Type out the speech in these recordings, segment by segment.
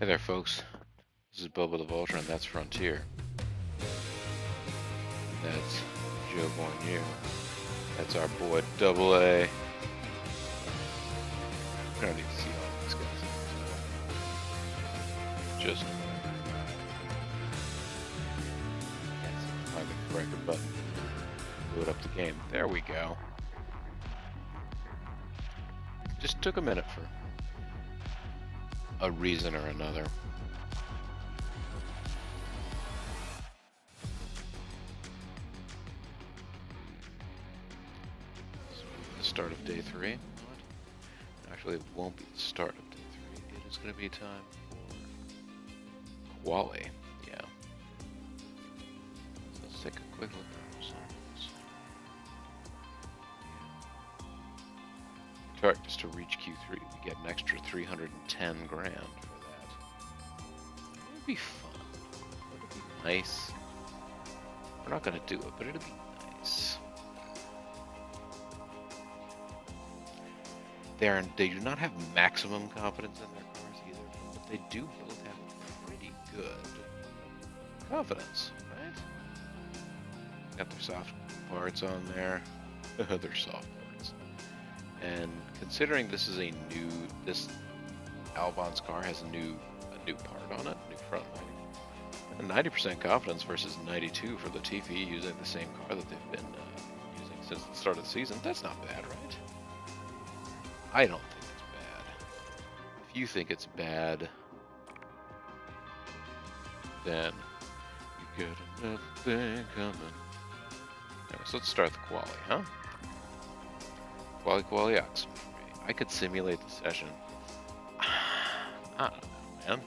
Hey there, folks. This is Boba the Vulture, and that's Frontier. That's Joe Bornier. That's our boy Double A. We don't need to see all these guys. Just find the corrector button. Load up the game. There we go. Just took a minute for a reason or another. The start of day 3. Actually, it won't be the start of day 3. It is going to be time for quali. Yeah. So let's take a quick look at our results. Targets to reach Q3. We get an extra 310 grand for that. It would be fun. It would be nice. We're not going to do it, but it'll be nice. They do not have maximum confidence in their cars either, but they do both have pretty good confidence, right? Got their soft parts on there. They're soft parts. And considering this is this Albon's car has a new part on it, new front lighting. 90% confidence versus 92 for Latifi using the same car that they've been using since the start of the season. That's not bad, right? I don't think it's bad. If you think it's bad, then you get another thing coming. Anyway, so let's start the quali, huh? Quali Ox. I could simulate the session. I don't know, man.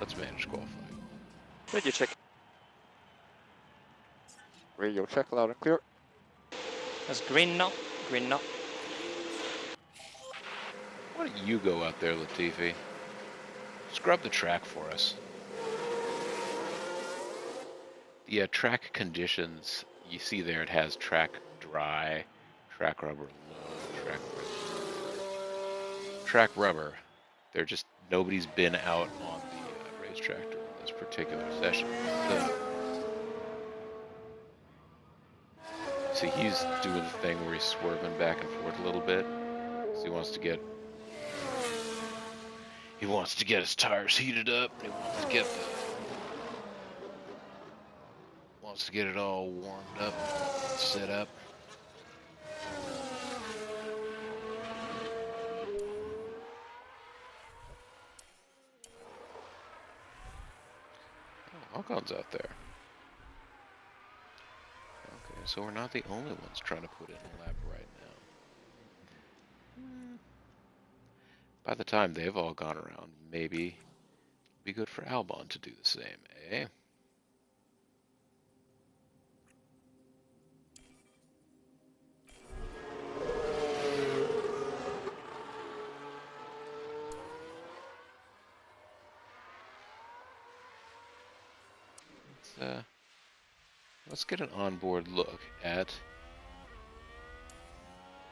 Let's manage qualifying. Radio check. Radio check, loud and clear. That's green now. Green now. Why don't you go out there, Latifi? Scrub the track for us. The track conditions, you see there, it has track dry, track rubber low, track rubber. They're just, nobody's been out on the racetrack during this particular session. So, see, he's doing the thing where he's swerving back and forth a little bit. So he wants to get his tires heated up. He wants to get it all warmed up, set up. Oh, Alcon's out there. Okay, so we're not the only ones trying to put in a lap right now. By the time they've all gone around, maybe it'd be good for Albon to do the same, eh? Let's get an onboard look at.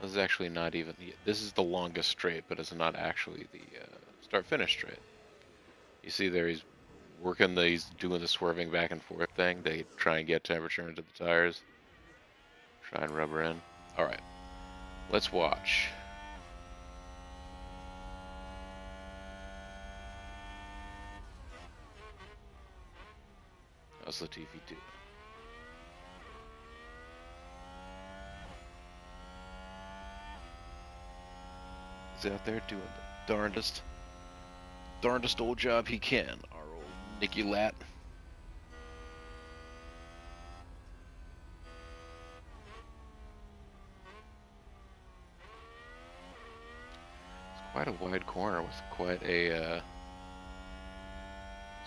This is actually not even. This is the longest straight, but it's not actually the start-finish straight. You see there, he's doing the swerving back and forth thing. They try and get temperature into the tires. Try and rubber in. All right, let's watch. How's Latifi doing? He's out there doing the darndest old job he can. Our old Nicky Lat. It's quite a wide corner with quite a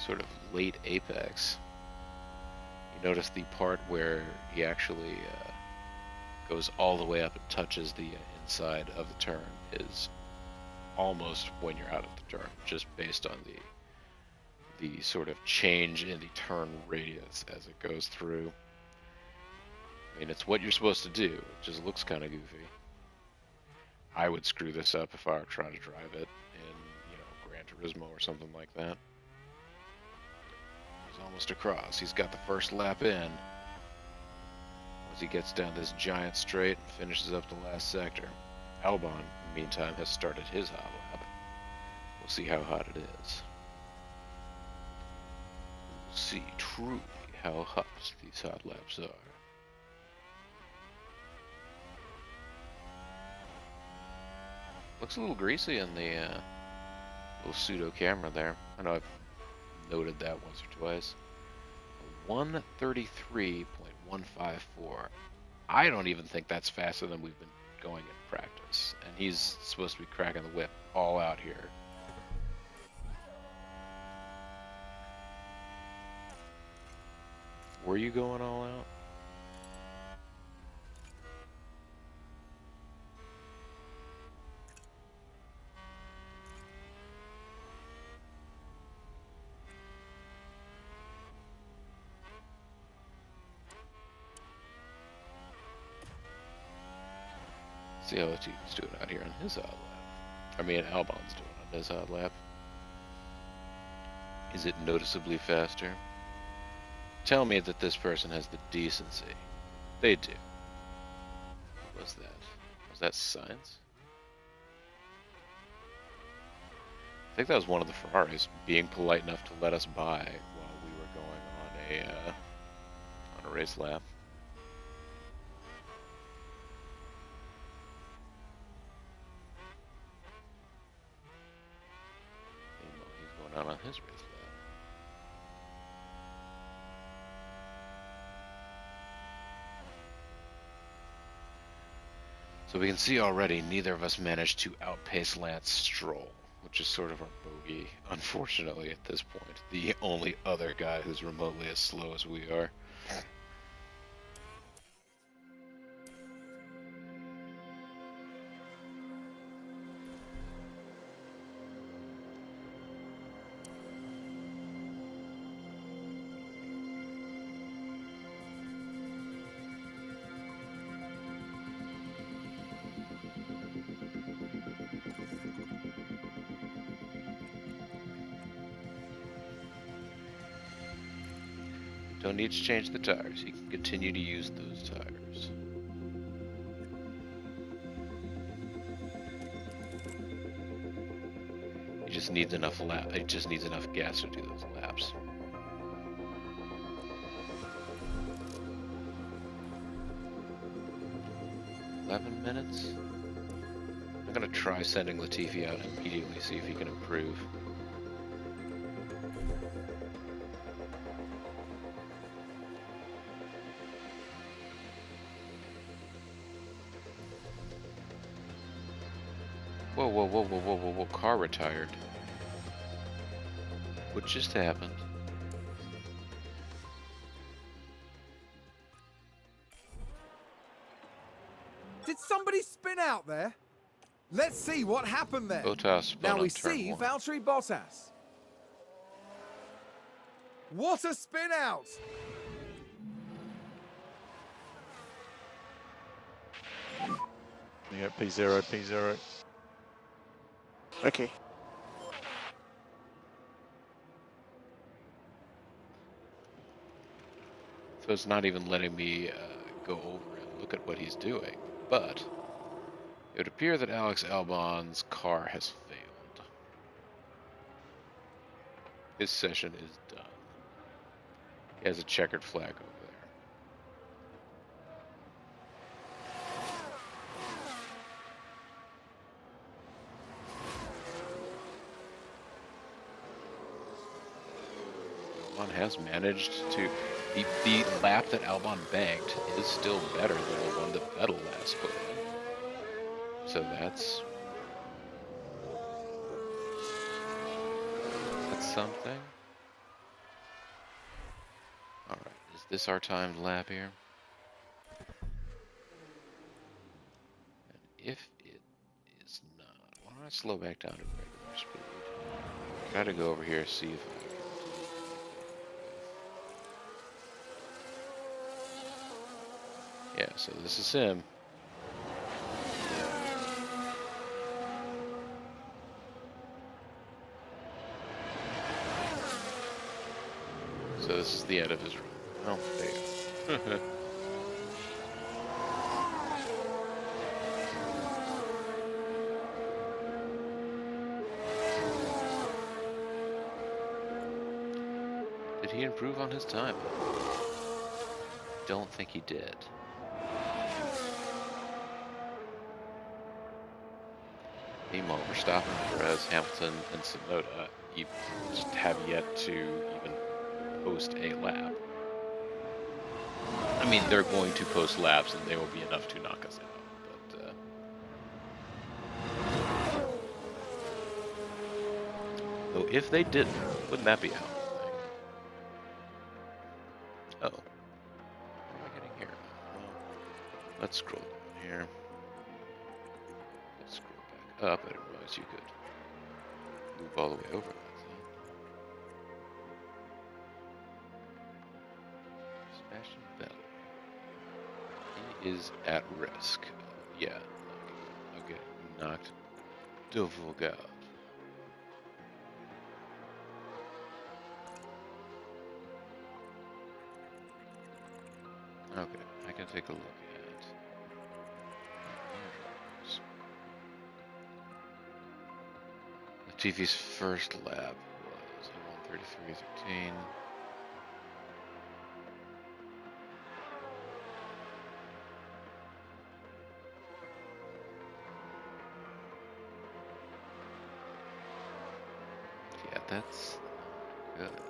sort of late apex. You notice the part where he actually goes all the way up and touches the inside of the turn is almost when you're out of the turn, just based on the sort of change in the turn radius as it goes through. I mean, it's what you're supposed to do. It just looks kind of goofy. I would screw this up if I were trying to drive it in, Gran Turismo or something like that. He's almost across. He's got the first lap in. As he gets down this giant straight and finishes up the last sector. Albon, in the meantime, has started his hot lap. We'll see how hot it is. We'll see truly how hot these hot laps are. Looks a little greasy in the little pseudo camera there. I know I've noted that once or twice. 133.154. I don't even think that's faster than we've been going in practice. And he's supposed to be cracking the whip all out here. Were you going all out? See how Latifi's doing out here on his hot lap. I mean, Albon's doing on his hot lap. Is it noticeably faster? Tell me that this person has the decency. They do. What was that? Was that science? I think that was one of the Ferraris being polite enough to let us by while we were going on a race lap. He's going out on his race lap. So we can see already neither of us managed to outpace Lance Stroll, which is sort of our bogey, unfortunately, at this point. The only other guy who's remotely as slow as we are. Don't need to change the tires. You can continue to use those tires. It just needs enough gas to do those laps. $11 I'm gonna try sending Latifi out immediately, see if he can improve. Whoa, car retired. What just happened? Did somebody spin out there? Let's see what happened there. Bottas spun now on we turn see one. Valtteri Bottas. What a spin out! You got P0, P0. Okay. So it's not even letting me go over and look at what he's doing. But it would appear that Alex Albon's car has failed. His session is done. He has a checkered flag over there. Albon has managed to... The lap that Albon banked is still better than the one that Vettel last put in. So that's something. Alright, is this our timed lap here? And if it is not, why don't I slow back down to regular speed? Try to go over here, see if I can... Yeah, so this is him. So this is the end of his run. Oh, there you go. Did he improve on his time? Don't think he did. Meanwhile, Verstappen, Perez, Hamilton, and Tsunoda just have yet to even post a lap. I mean, they're going to post laps, and they will be enough to knock us out. But though, if they didn't, wouldn't that be how? Oh, what am I getting here? Well, let's scroll down here. Let's scroll back up. I didn't realize you could move all the way over that thing. Sebastian Vettel. He is at risk. Yeah, okay, knocked the fuck out. Okay, I can take a look at Latifi's first lap was a 1:33.13. Yeah, that's not good.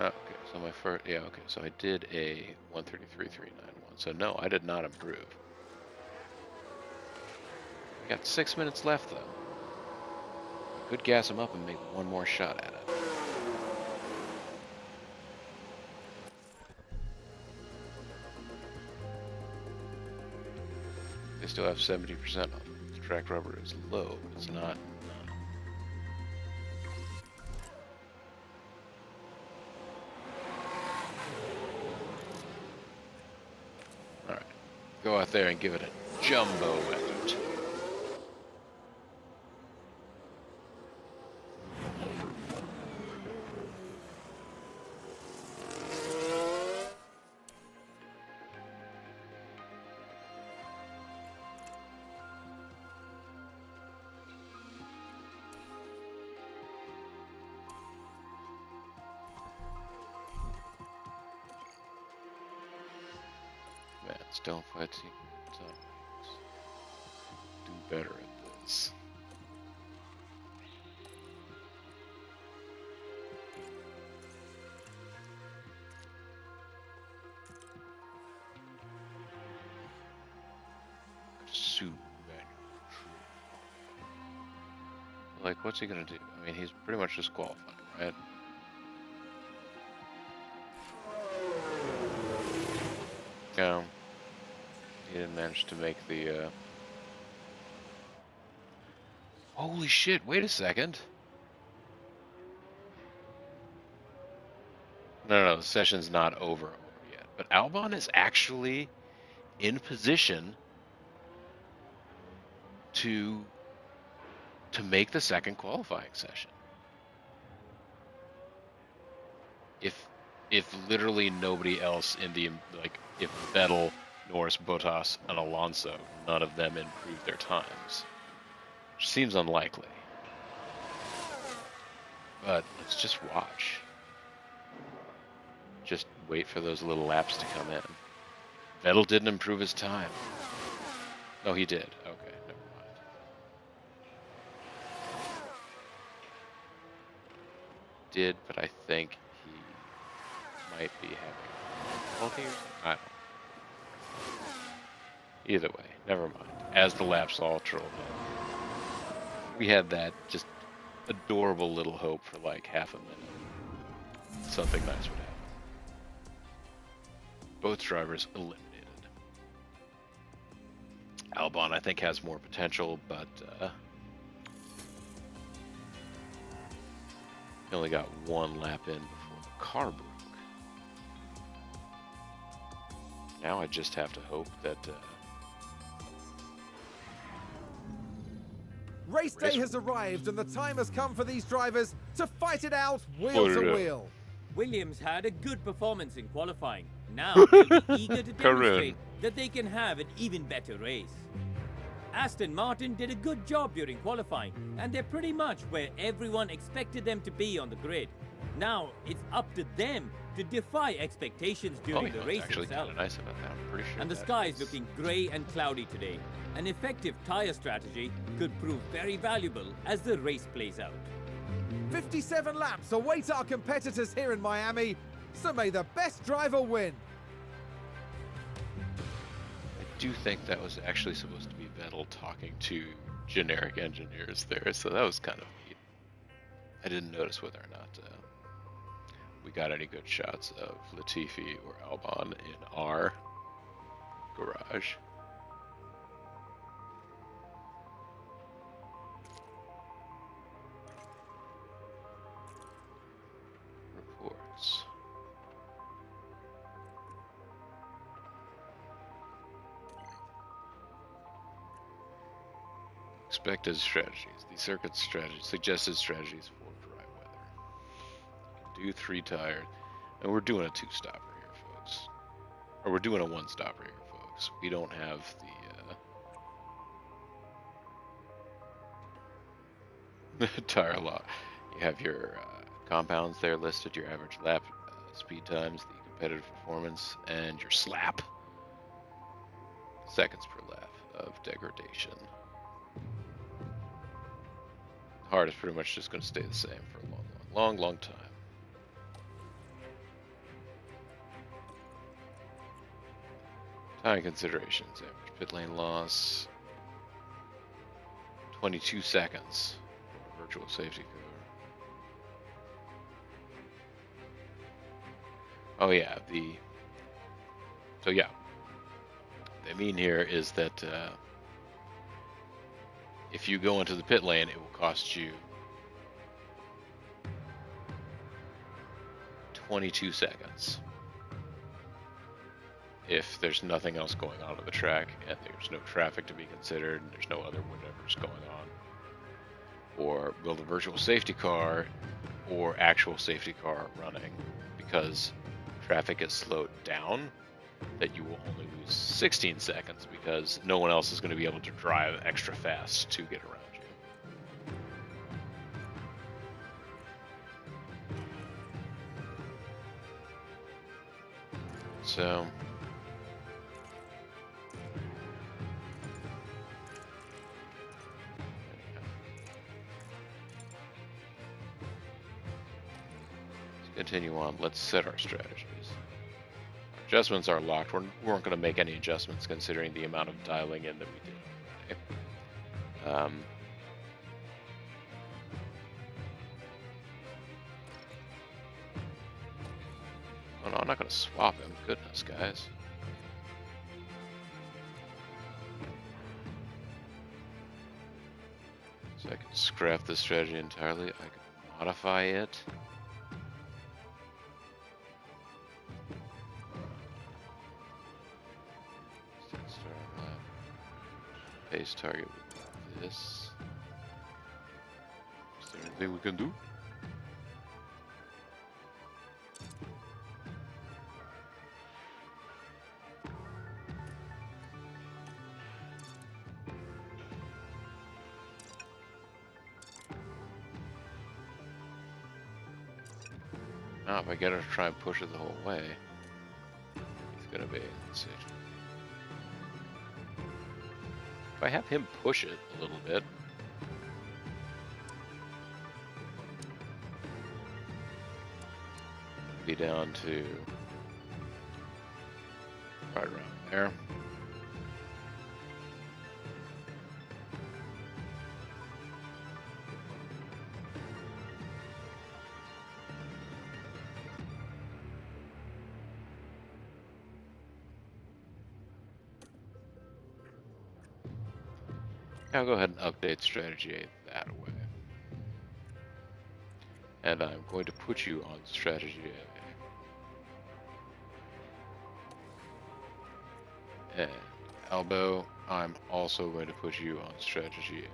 Oh, okay, so my first, yeah, okay, so I did a 1:33.391. So no, I did not improve. We got 6 minutes left though. I could gas him up and make one more shot at it. They still have 70% on them. The track rubber is low, but it's not. Alright. Go out there and give it a jumbo effort. Man, don't fight team. Do better at this. Suit manual. Like, what's he gonna do? I mean, he's pretty much just qualifying, right? He didn't manage to make the, Holy shit, wait a second. No, the session's not over yet. But Albon is actually in position to make the second qualifying session. If literally nobody else in the, like, if Vettel, Norris, Bottas, and Alonso, none of them improved their times. Which seems unlikely. But let's just watch. Just wait for those little laps to come in. Vettel didn't improve his time. No, he did. Okay, never mind. Did, but I think he might be having difficulty or something. I don't know. Either way, never mind. As the laps all trolled in, we had that just adorable little hope for like half a minute. Something nice would happen. Both drivers eliminated. Albon, I think, has more potential, but he only got one lap in before the car broke. Now I just have to hope that Race day has arrived and the time has come for these drivers to fight it out wheel to wheel. Williams had a good performance in qualifying. Now they'll be eager to demonstrate that they can have an even better race. Aston Martin did a good job during qualifying, and they're pretty much where everyone expected them to be on the grid. Now it's up to them to defy expectations during the race actually itself. Nice about that. I'm pretty sure. And the sky is looking grey and cloudy today. An effective tyre strategy could prove very valuable as the race plays out. 57 laps await our competitors here in Miami, so may the best driver win. I do think that was actually supposed to be Vettel talking to generic engineers there, so that was kind of neat. I didn't notice whether or not we got any good shots of Latifi or Albon in our garage. Reports. Expected strategies. The circuit strategy suggested strategies for dry weather. You can do 3 tires, and we're doing a 2-stopper here, folks. Or we're doing a 1-stopper here, folks. We don't have the tire law. You have your compounds there listed, your average lap speed times, the competitive performance, and your slap. Seconds per lap of degradation. Hard is pretty much just going to stay the same for a long time. Time considerations. Average pit lane loss. 22 seconds for virtual safety car. Oh yeah, so yeah. What I mean here is that if you go into the pit lane, it will cost you 22 seconds. If there's nothing else going on the track, and there's no traffic to be considered, and there's no other whatever's going on. Or will the virtual safety car or actual safety car running, because traffic is slowed down, that you will only lose 16 seconds because no one else is going to be able to drive extra fast to get around you. So let's continue on. Let's set our strategies. Adjustments are locked. We weren't going to make any adjustments considering the amount of dialing in that we did already. Oh no, I'm not going to swap him. Goodness, guys. So I can scrap this strategy entirely. I can modify it. Pace target with this. Is there anything we can do? Now, if I get her to try and push it the whole way, it's gonna be, let's see. If I have him push it a little bit, be down to right around there. I'll go ahead and update strategy 8 that way. And I'm going to put you on strategy A. And Albo, I'm also going to put you on strategy A.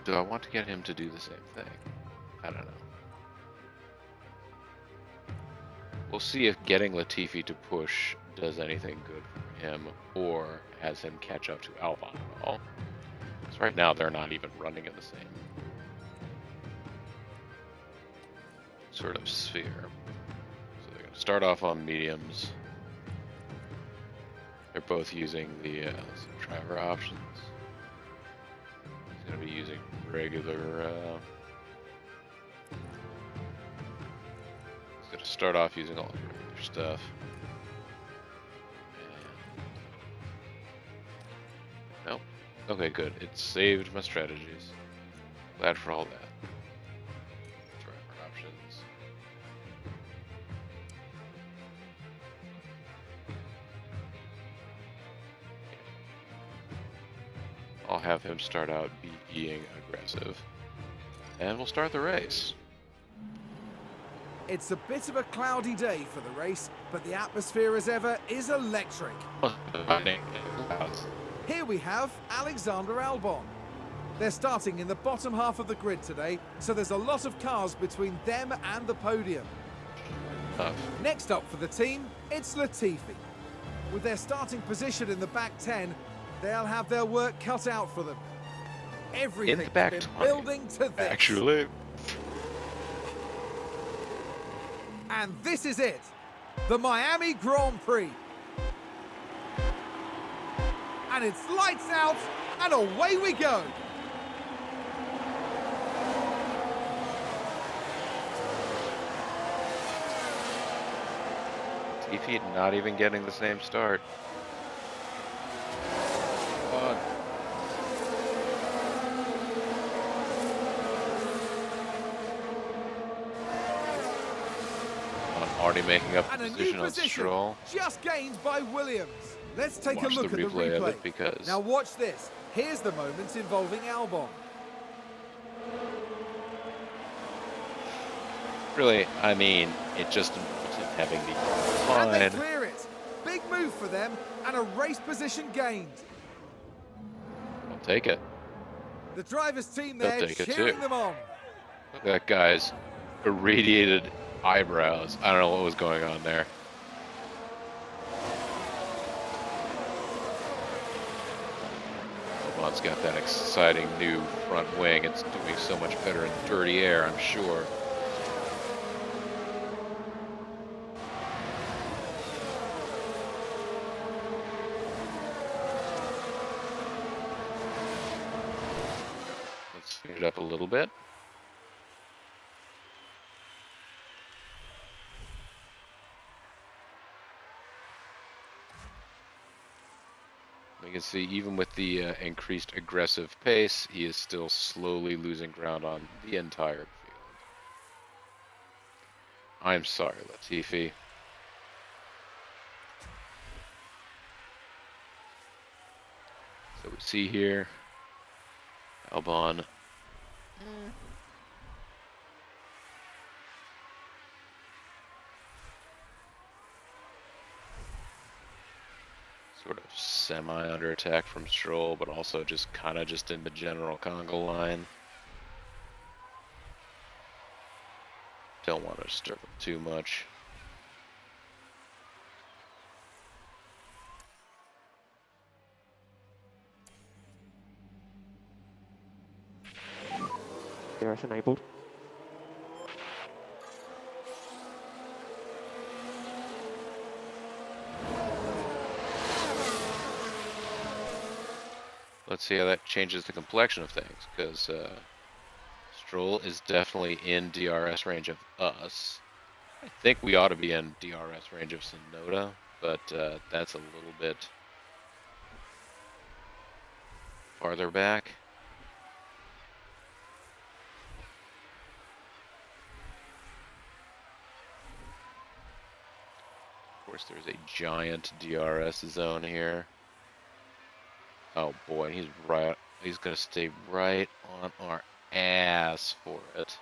Do I want to get him to do the same thing? I don't know. We'll see if getting Latifi to push does anything good for him, or has him catch up to Albon at all. Because right now they're not even running in the same sort of sphere. So they're going to start off on mediums. They're both using the driver options. He's going to be using regular... he's going to start off using all the regular stuff. And... nope. Okay, good. It saved my strategies. Glad for all that. Driver options. I'll have him start out being aggressive. And we'll start the race. It's a bit of a cloudy day for the race, but the atmosphere as ever is electric. Here we have Alexander Albon. They're starting in the bottom half of the grid today, so there's a lot of cars between them and the podium. Next up for the team, it's Latifi. With their starting position in the back 10, they'll have their work cut out for them. Everything's back been 20, building to this. Actually. And this is it, the Miami Grand Prix. And it's lights out, and away we go. TP not even getting the same start. Come on. Already making up And the a new position on position Stroll. just gained by Williams. Let's take Watch a look the at the replay of replay. it because- Now watch this. Here's the moment involving Albon. Really, I mean, it just involves him having the And they line. clear it. Big move for them and a race position gained. I'll take it. The driver's team They'll there take it cheering too. them on. Look at that guy's irradiated eyebrows. I don't know what was going on there. Albon's got that exciting new front wing. It's doing so much better in dirty air, I'm sure. Let's speed it up a little bit. You can see even with the increased aggressive pace, he is still slowly losing ground on the entire field. I'm sorry, Latifi. So we see here, Albon. Sort of semi under attack from Stroll, but also just kind of just in the general conga line. Don't want to disturb him too much. DRS enabled. Let's see how that changes the complexion of things, because Stroll is definitely in DRS range of us. I think we ought to be in DRS range of Sonoda, but that's a little bit farther back. course, there's a giant DRS zone here. Oh boy, he's right. He's gonna stay right on our ass for it.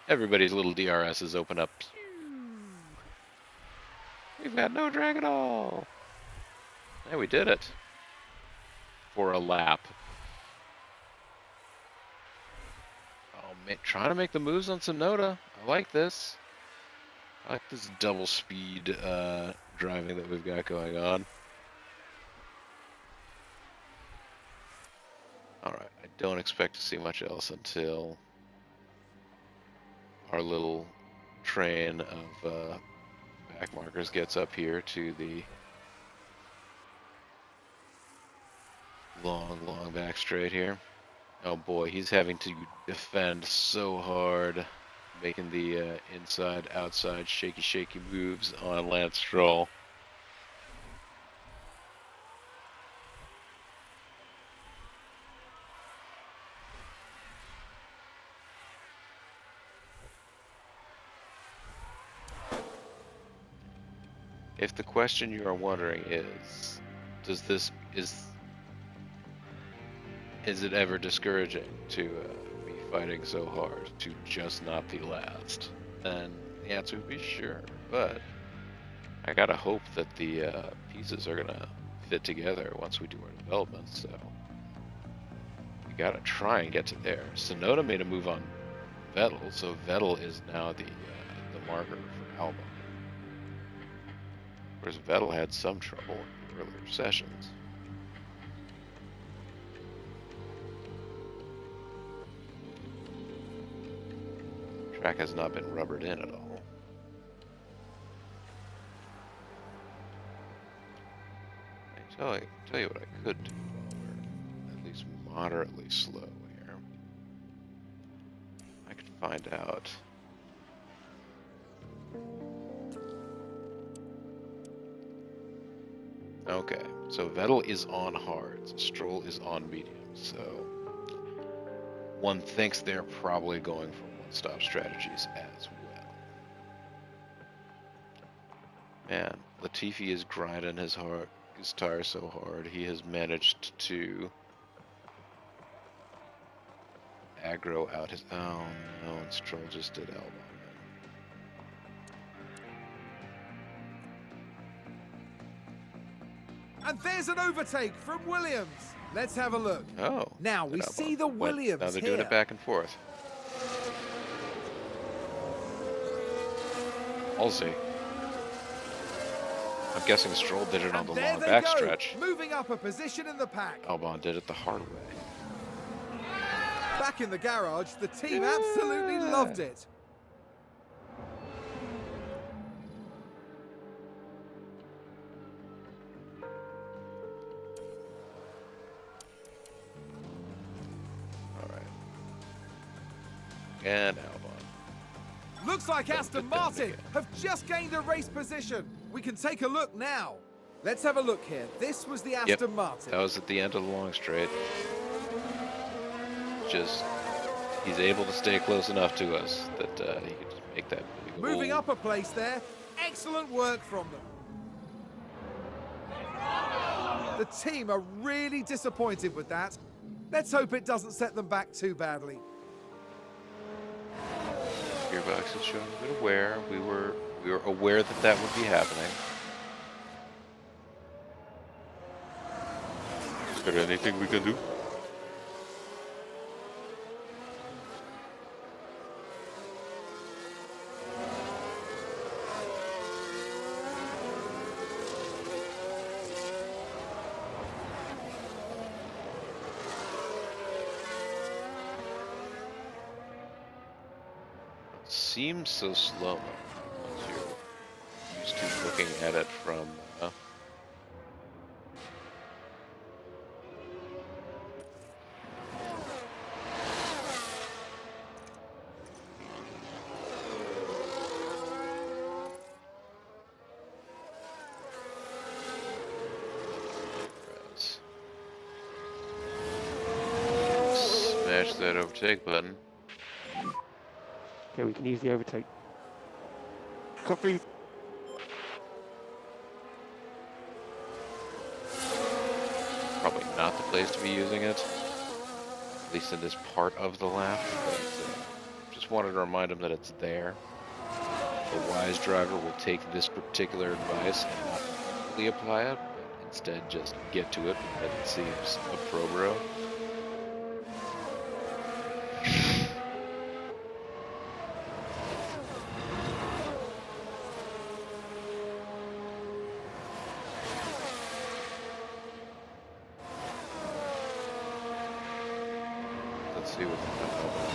Everybody's little DRSs open up. Pew! We've got no drag at all. Hey, we did it. For a lap. Oh man, trying to make the moves on Sonoda. I like this. I like this double speed driving that we've got going on. Alright, I don't expect to see much else until our little train of back markers gets up here to the long back straight here. Oh boy, he's having to defend so hard, making the inside, outside, shaky moves on Lance Stroll. If the question you are wondering is, is it ever discouraging to be fighting so hard to just not be last? Then the answer would be sure, but I gotta hope that the pieces are gonna fit together once we do our development, so we gotta try and get to there. Sonoda made a move on Vettel, so Vettel is now the marker for Albon. Of course, Vettel had some trouble in the earlier sessions. Track has not been rubbered in at all. I tell you what I could do while we're at least moderately slow here. I could find out. Okay, so Vettel is on hards, Stroll is on mediums, so one thinks they're probably going for one-stop strategies as well. Man, Latifi is grinding his tire so hard, he has managed to aggro out his... Oh no, and Stroll just did Albon. And there's an overtake from Williams. Let's have a look. Oh. Now we see the Williams Now they're here. doing it back and forth. I'll see. I'm guessing Stroll did it on the long backstretch. Moving up a position in the pack. Albon did it the hard way. Back in the garage, the team absolutely loved it. And Albon. Looks like Aston Martin have just gained a race position. We can take a look now. Let's have a look here. This was the Aston Martin. That was at the end of the long straight. Just, he's able to stay close enough to us that he can just make that big Moving up a place there. Excellent work from them. The team are really disappointed with that. Let's hope it doesn't set them back too badly. Gearbox is showing a bit of wear. We were aware that that would be happening. Is there anything we can do? Seems so slow once you're used to looking at it from smash that overtake button. Okay, we can use the overtake. Copy. Probably not the place to be using it, at least in this part of the lap, but just wanted to remind him that it's there. The wise driver will take this particular advice and not fully apply it, but instead just get to it when it seems appropriate. Let's see what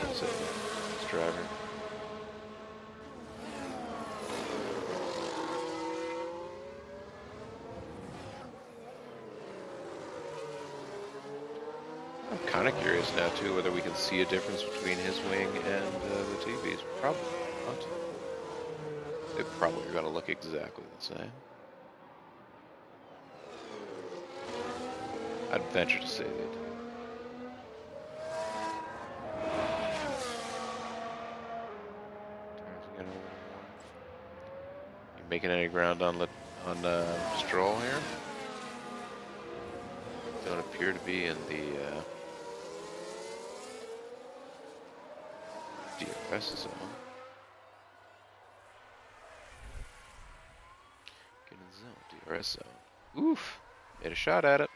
the say this driver. I'm kind of curious now too whether we can see a difference between his wing and the TV's. Probably not. They probably are going to look exactly the same. I'd venture to say they do. You making any ground on Stroll here? Don't appear to be in the DRS zone. Get in the zone, DRS zone. Oof! Made a shot at it.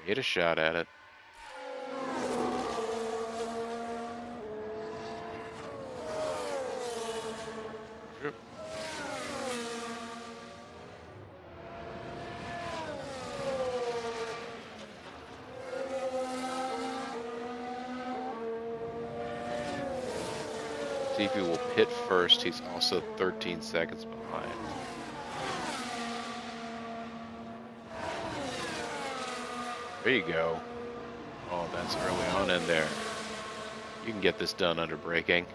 Made a shot at it. Yep. TP will pit first. He's also 13 seconds behind. There you go. Oh, that's early on in there. You can get this done under braking.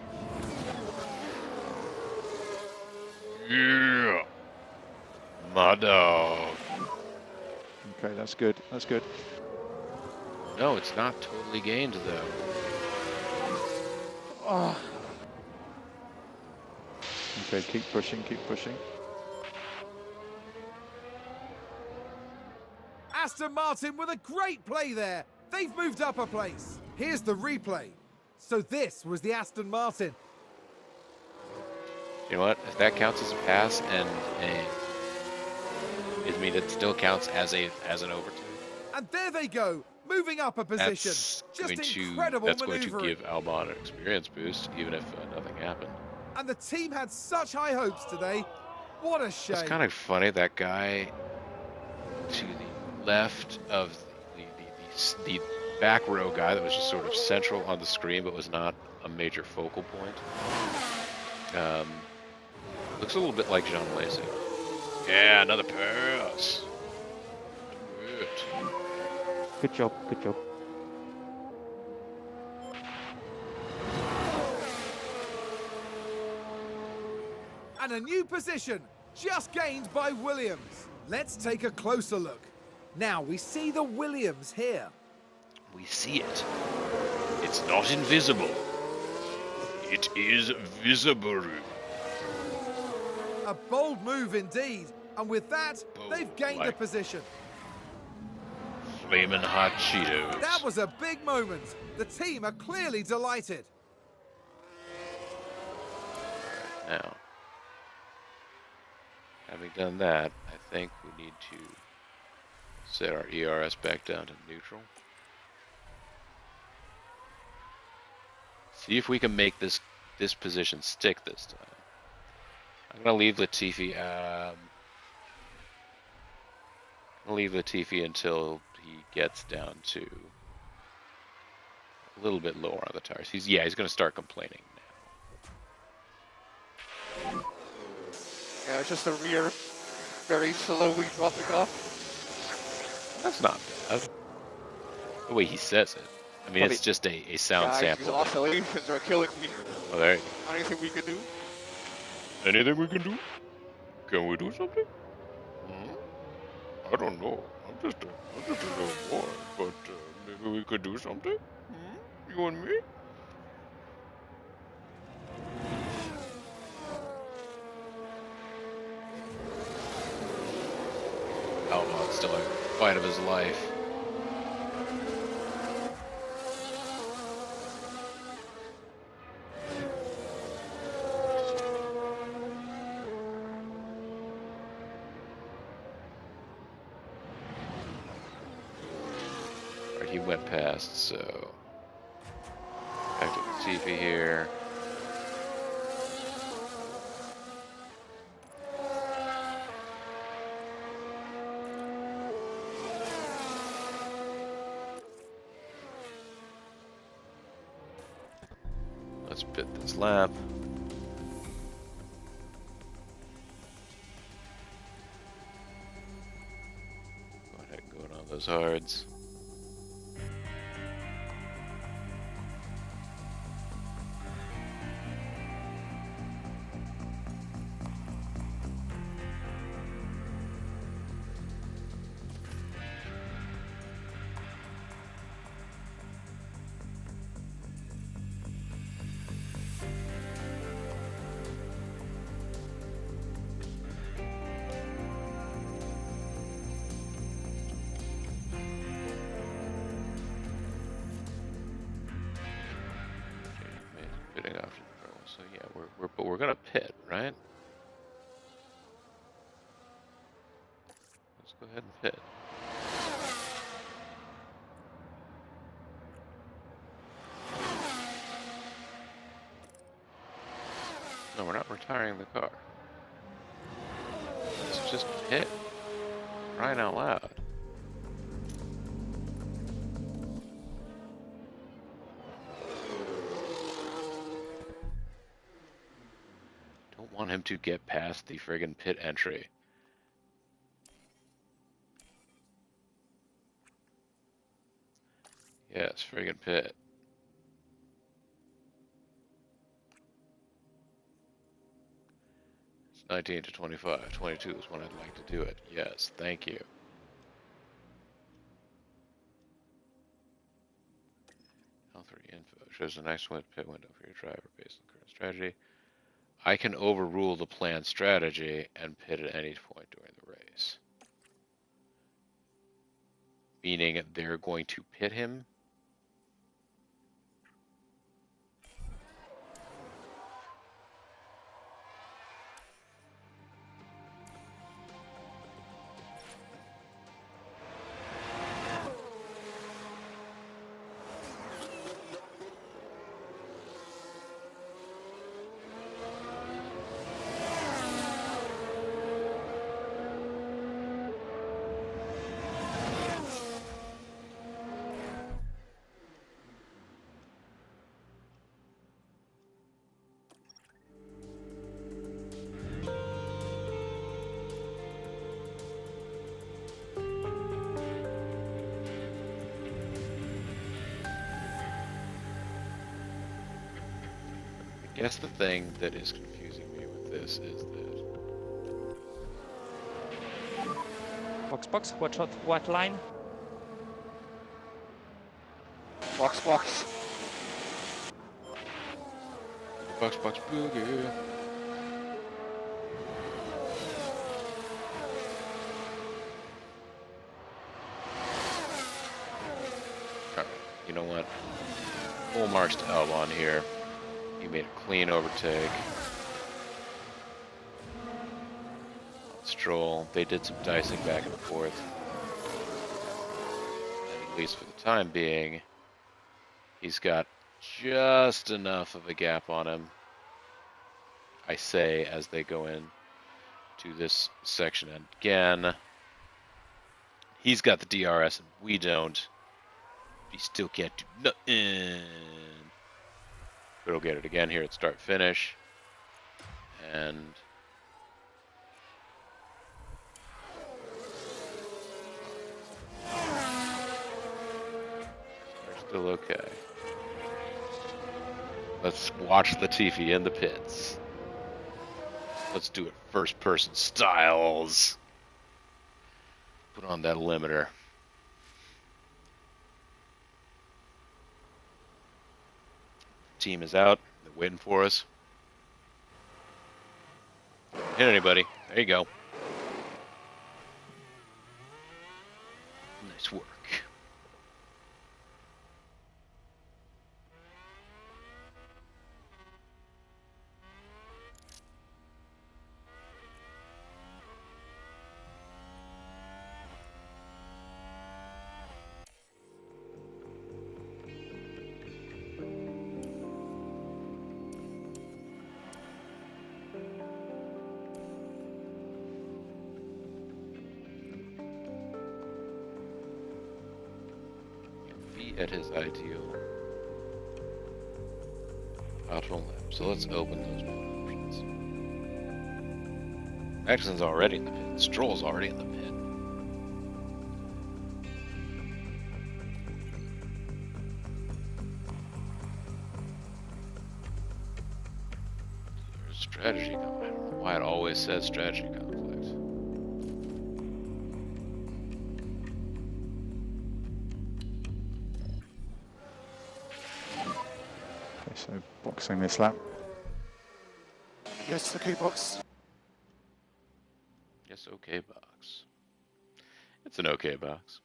Yeah. My dog. Okay, that's good. That's good. No, it's not totally gained, though. Oh. Okay, keep pushing, keep pushing. Aston Martin with a great play there. They've moved up a place. Here's the replay. So this was the Aston Martin. You know what? If that counts as a pass and I mean, it still counts as an overtake. And there they go, moving up a position. Just incredible that's maneuvering. going to give Albon an experience boost, even if nothing happened. And the team had such high hopes today. What a shame. It's kind of funny, that guy to the left of the back row guy that was just sort of central on the screen but was not a major focal point. Looks a little bit like Jean Lacey. Yeah, another pass. Good. Good job, good job. And a new position, just gained by Williams. Let's take a closer look. Now we see the Williams here. We see it. It's not invisible. It is visible. A bold move indeed. And with that, they've gained a position. Flamin' hot Cheetos. That was a big moment. The team are clearly delighted. Now, having done that, I think we need to set our ERS back down to neutral. See if we can make this position stick this time. I'm gonna leave Latifi. I'll leave Latifi until he gets down to a little bit lower on the tires. He's gonna start complaining now. Yeah, it's just the rear very slowly dropping off. That's not bad. The way he says it. I mean, it's just a sound sample. These oscillations are killing me. Oh, there you go. Anything we can do? Anything we can do? Can we do something? I don't know. I'm just a little bored, but maybe we could do something? You and me? Albon's still in the fight of his life. Alright, he went past, so back to the TV here. Let's pit this lap. Go ahead and go on those hards. Pitting after the pro. So yeah, we're gonna pit, right? Let's go ahead and pit. No, we're not retiring the car. Let's just pit. Crying out loud. Don't want him to get past the friggin' pit entry. Yes, friggin' pit. It's 19 to 25. 22 is when I'd like to do it. Yes, thank you. L3 info shows a nice pit window for your driver based on current strategy. I can overrule the planned strategy and pit at any point during the race. Meaning they're going to pit him. I guess the thing that is confusing me with this is that Box, watch out, what line? Box. box boogie. Alright, you know what? Full marks to Albon here. He made a clean overtake. Stroll, they did some dicing back and forth. And at least for the time being, he's got just enough of a gap on him, I say, as they go in to this section. And again, he's got the DRS and we don't. He still can't do nothing. But he'll get it again here at start finish. And they're still okay. Let's watch Latifi in the pits. Let's do it first person styles. Put on that limiter. Team is out. They're waiting for us. Hit anybody. There you go. Nice work. At his ideal optimal lap. So let's open those options. Maxson's already in the pit. Stroll's already in the pit. There's strategy conflict. I don't know why it always says strategy conflict. So boxing this lap. Yes, okay, box. Yes, okay box. It's an okay box.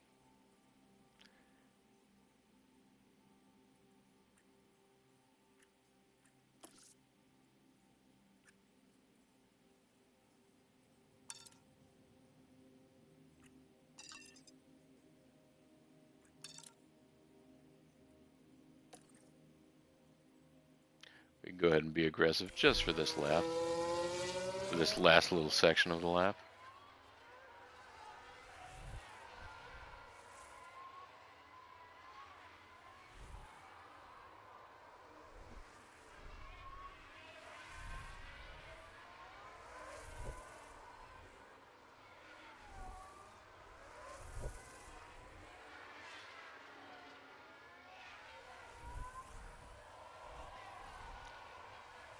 We can go ahead and be aggressive just for this lap. For this last little section of the lap.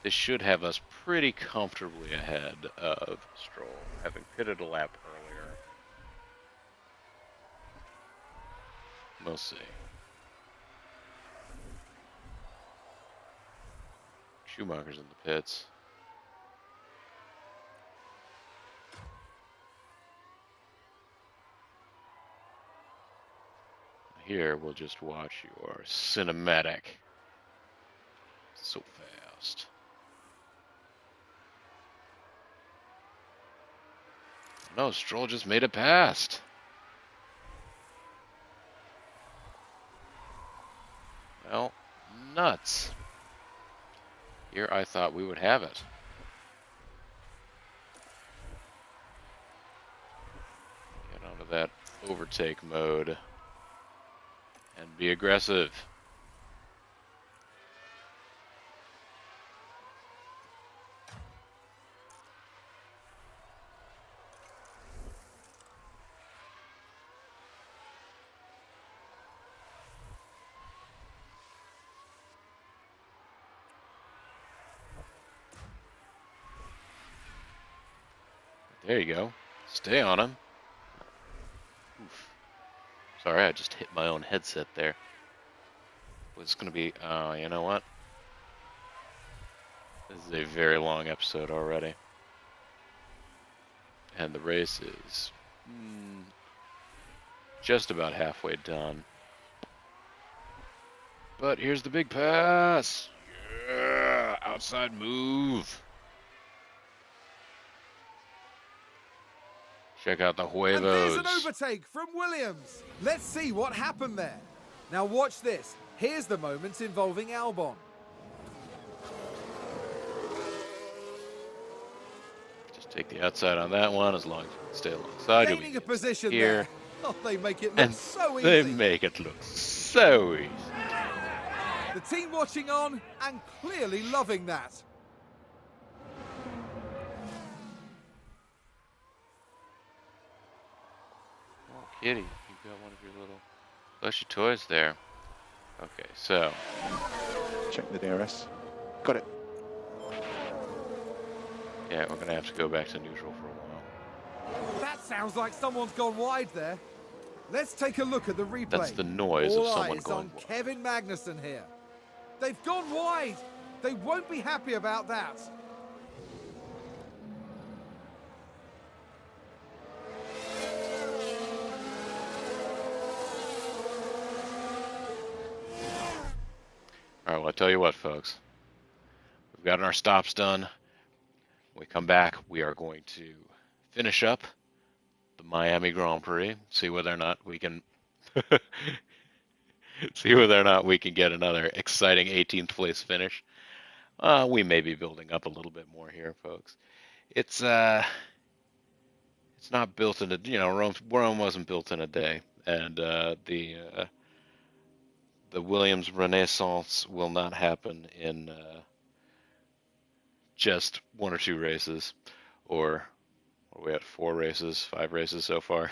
This should have us pretty comfortably ahead of Stroll, having pitted a lap earlier. We'll see. Schumacher's in the pits. Here, we'll just watch your cinematic. So fast. No, Stroll just made it past. Well, nuts. Here I thought we would have it. Get onto that overtake mode and be aggressive. There you go. Stay on him. Oof. Sorry, I just hit my own headset there. It's going to be... you know what? This is a very long episode already. And the race is... just about halfway done. But here's the big pass! Yeah! Outside move! Check out the huevos. And there's an overtake from Williams. Let's see what happened there. Now watch this. Here's the moments involving Albon. Just take the outside on that one as long as you can stay alongside. Gaining a position here. there. Oh, they make it look so easy. They make it look so easy. The team watching on and clearly loving that. Oh, kitty, you've got one of your little fleshy toys there. Okay, so. Check the DRS. Got it. Yeah, we're going to have to go back to neutral for a while. That sounds like someone's gone wide there. Let's take a look at the replay. That's the noise All of someone eyes going on wide. Kevin Magnussen here. They've gone wide. They won't be happy about that. right, well, I tell you what, folks. We've gotten our stops done. When we come back, we are going to finish up the Miami Grand Prix, see whether or not we can get another exciting 18th place finish. We may be building up a little bit more here, folks. It's not built in Rome wasn't built in a day, and the Williams Renaissance will not happen in just 1 or 2 races, or we had 4 races, 5 races so far.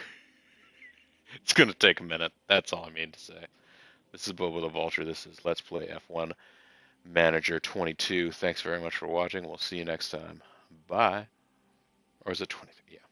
It's going to take a minute. That's all I mean to say. This is Bobo the Vulture. This is Let's Play F1 Manager 22. Thanks very much for watching. We'll see you next time. Bye. Or is it 23? Yeah.